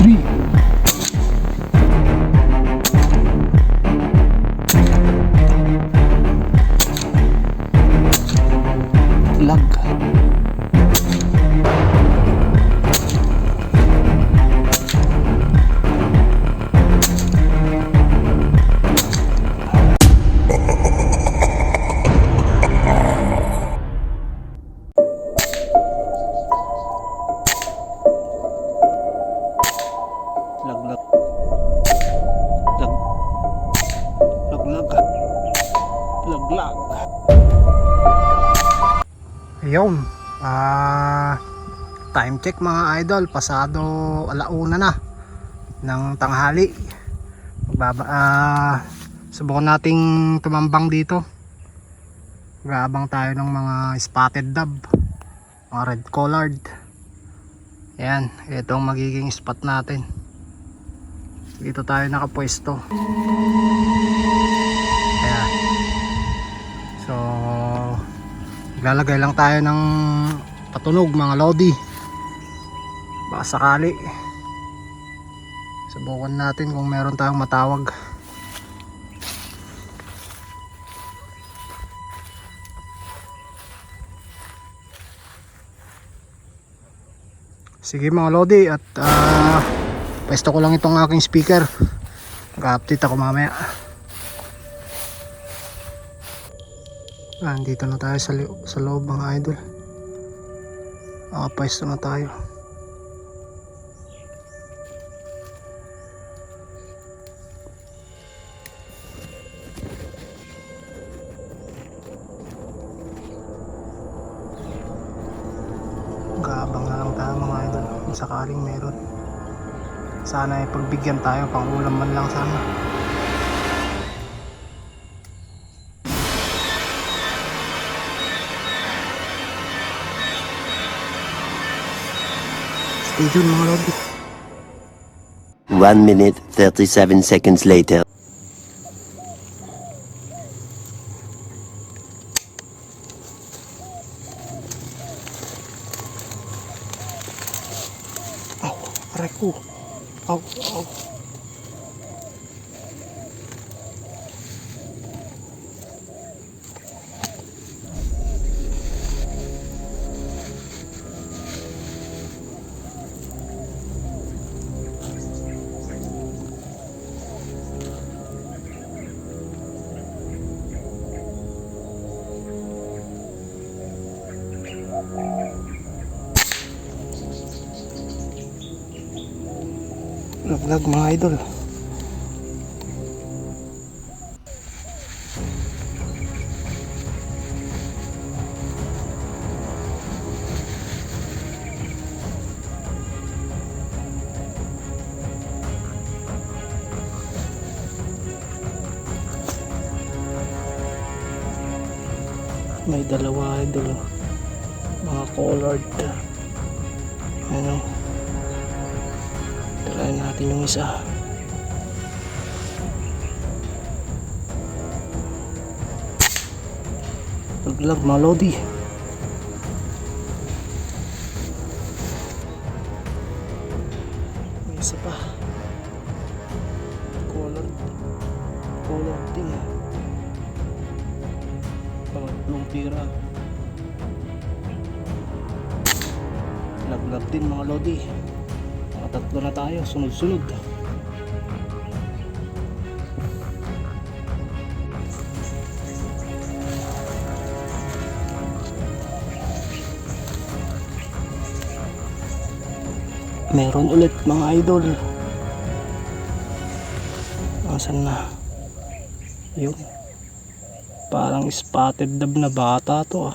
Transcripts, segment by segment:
3. Lag. Laglag. Laglag. Laglag. Ayun. Time check mga idol. Pasado alauna na ng tanghali. Subukan nating tumambang dito. Grabang tayo ng mga spotted dove, mga red collared. Ayan, ito ang magiging spot natin. Dito tayo nakapwesto. Ayan. So lalagay lang tayo ng patunog mga lodi, baka sakali. Subukan natin kung meron tayong matawag. Sige mga lodi, at pwesto ko lang itong aking speaker. Mag-update ako mamaya. Dito na tayo sa loob mga idol. Pwesto na tayo. Gabang na lang tayo mga idol kung sakaling meron. Sana ay pagbigyan tayo, pang ulam man lang sana. Stay tuned mga lodi. 1 minute 37 seconds later. Aray ko. Aw. Laglag mga idol. May dalawa idol, mga collared. Ano, try natin yung isa. Laglag mga lodi. May isa pa, collared din. Pangatlong tira. Laglag din mga lodi. Mga tatlo na tayo, sunod-sunod. Meron ulit mga idol. Asan na? Yun. Parang spotted dove na bata to.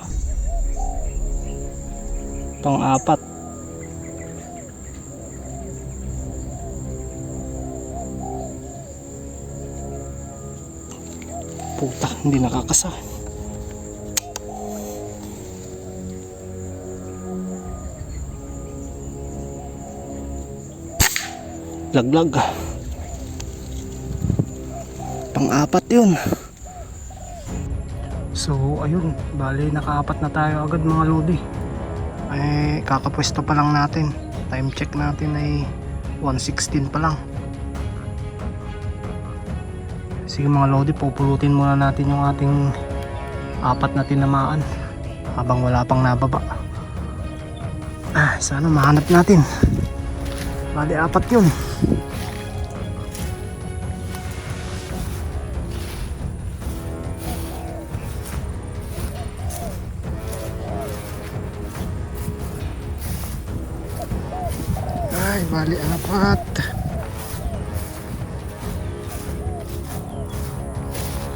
Pang-apat. Puta, hindi nakakasa. Laglag. Pang-apat yun. So ayun, bali nakaapat na tayo agad mga lodi. Ay kakapwesto pa lang natin. Time check natin ay 116 pa lang. Sige mga lodi, pupulutin muna natin yung ating apat na tinamaan habang wala pang nababa. Sana mahanap natin. Bali apat yun. Ay, bali apat.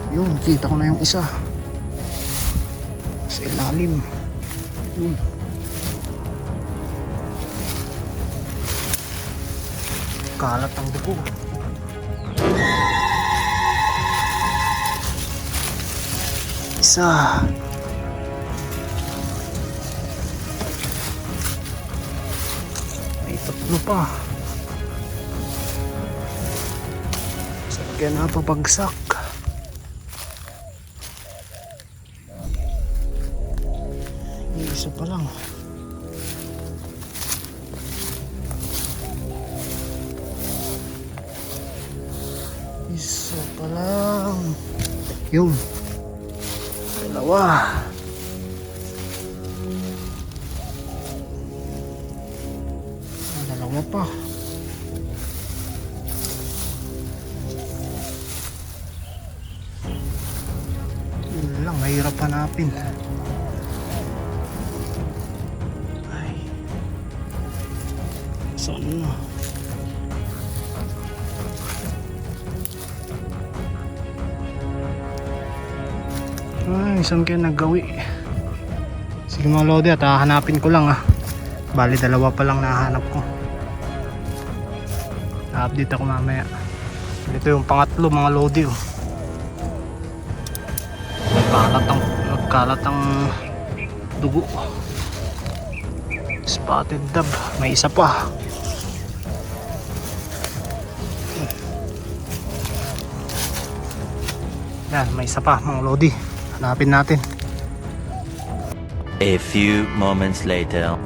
Yun, kita ko na yung isa sa ilalim. Yun. Kalat ang dugo. Isa. May tatlo pa. Saan kaya napapagsak? Isa pa lang. Isa pa lang. Yun. Dalawa. Dalawa pa. Yun lang, mahirap hanapin. Saan na? Ay, saan kaya naggawi? Sige mga lodi, at hahanapin ko lang Bali dalawa pa lang nahanap ko. Na-update ako mamaya. Ito yung pangatlo mga lodi Nagkalat ang dugo. Spotted dab. May isa pa. Yan, may isa pa mga lodi. Hanapin natin. A few moments later.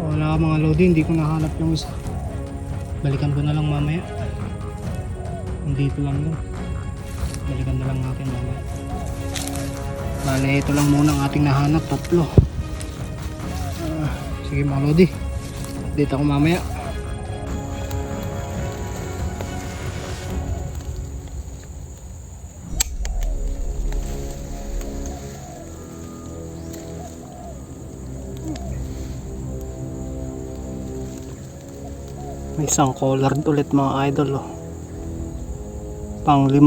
Wala mga lodi, hindi ko nahanap yung isa. Balikan ko na lang mamaya. Dito lang yun. Balikan na lang natin mamaya. Bale, ito lang muna ang ating nahanap. Tatlo. Sige mga lodi, dito ako mamaya. May isang colored ulit mga idol Pang 5.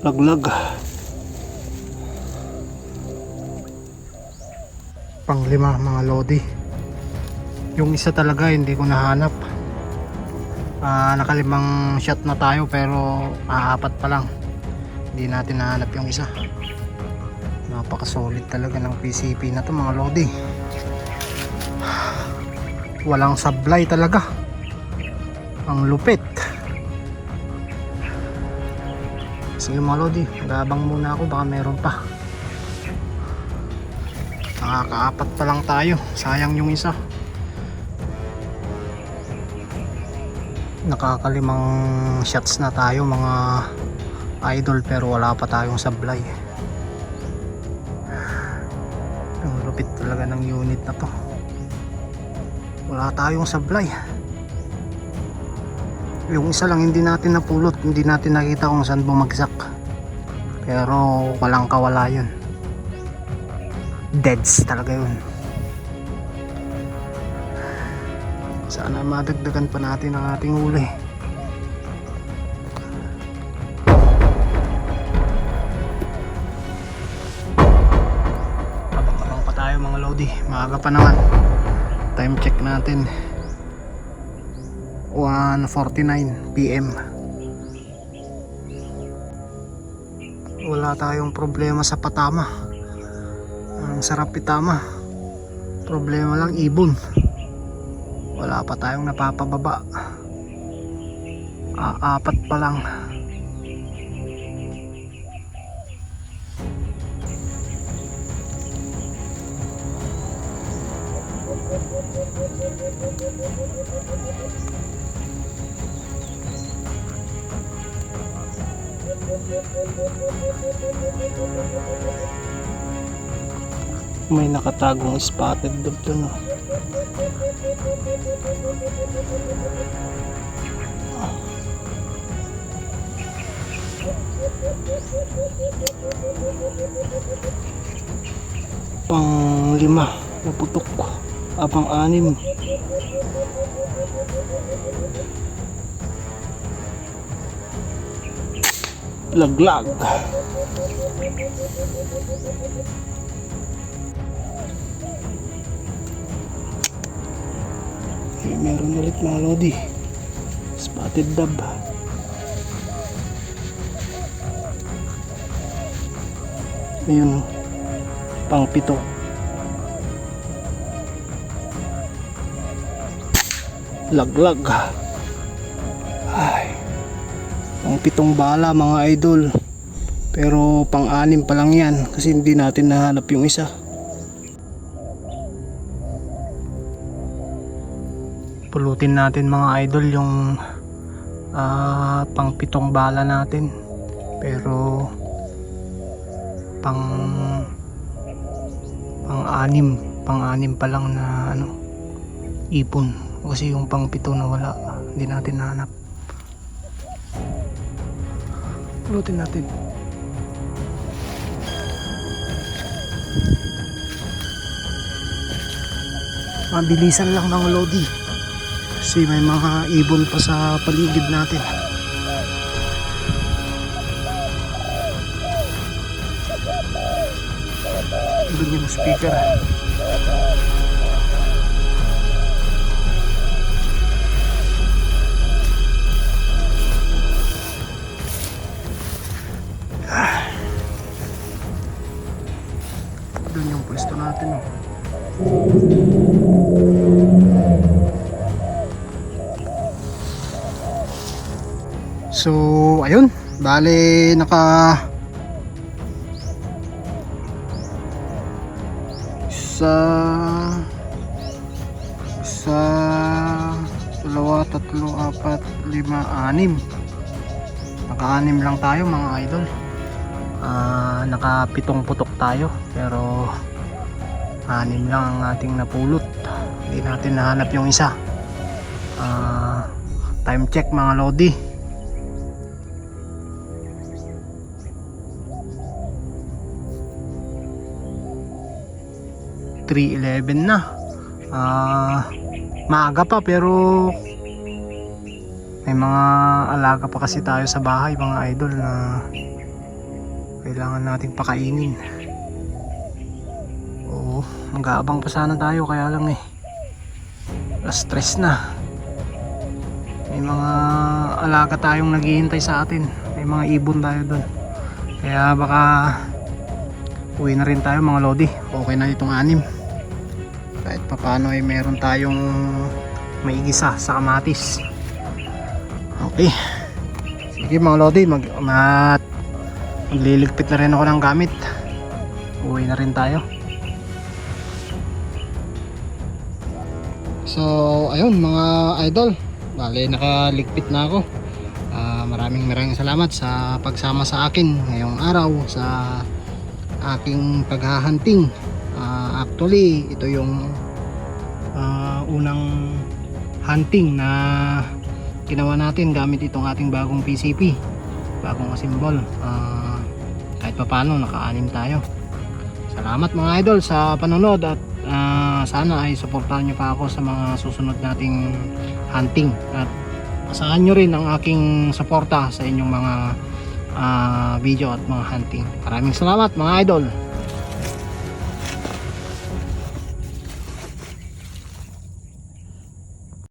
Laglag. Pang 5 mga lodi. Yung isa talaga hindi ko nahanap. Nakalimang shot na tayo pero apat pa lang. Hindi natin nahanap yung isa. Napaka-solid talaga ng PCP na to mga lodi. Walang sablay talaga. Ang lupit. Sige mga lodi, gabang muna ako, baka meron pa. Nakakaapat pa lang tayo, sayang yung isa. Nakakalimang shots na tayo mga idol pero wala pa tayong sablay. Ang lupit talaga ng unit na to. Wala tayong sablay. Yung isa lang hindi natin napulot, hindi natin nakita kung saan bumagsak. Pero walang kawala yun. Deads talaga yun. Sana madagdagan pa natin ang ating huli. Abang-abang pa tayo mga lodi, maaga pa naman. Time check natin 1:49 PM. Wala tayong problema sa patama. Ang sarap itama. Problema lang ibon. Wala pa tayong napapababa. Apat pa lang. May nakatagong spotted dog doon. Pang 5 naputok. Pang 6. Laglag. Meron ulit mga lodi, spotted dove. Ayun, pang 7. Laglag. Ay, pang 7 bala mga idol, pero pang 6 pa lang yan kasi hindi natin nahanap yung isa. Pulutin natin mga idol yung pang 7 bala natin, pero pang 6 pa lang na ipon, kasi yung pang 7 na wala, hindi natin nahanap. Pulutin natin. Mabilisan lang ng lodi kasi may mga ibon pa sa paligid natin. Doon yung speaker. Doon yung pwesto natin. So ayun, bale naka isa, 2, 3, 4, 5, 6. Naka-6 lang tayo mga idol. Naka 7 putok tayo, pero 6 lang ang ating napulot. Hindi natin nahanap yung isa. Time check mga lodi, 3:11 na. Maaga pa, pero may mga alaga pa kasi tayo sa bahay mga idol na kailangan nating pakainin. Oo, mag-aabang pa sana tayo, kaya lang stress na. May mga alaga tayong naghihintay sa atin, may mga ibon tayo doon, kaya baka uwi na rin tayo mga lodi. Okay na itong 6. Kahit papano ay meron tayong maigisa sa kamatis. Okay, sige mga lodi, magliligpit na rin ako ng gamit. Uwi na rin tayo. So ayun mga idol, bale nakaligpit na ako. Maraming salamat sa pagsama sa akin ngayong araw sa aking paghahunting. Actually ito yung unang hunting na ginawa natin gamit itong ating bagong PCP, bagong asimbol. Kahit papano naka-6 tayo. Salamat mga idol sa panonood, at sana ay suportahan nyo pa ako sa mga susunod nating hunting, at asahan nyo rin ang aking suporta sa inyong mga video at mga hunting. Maraming salamat mga idol.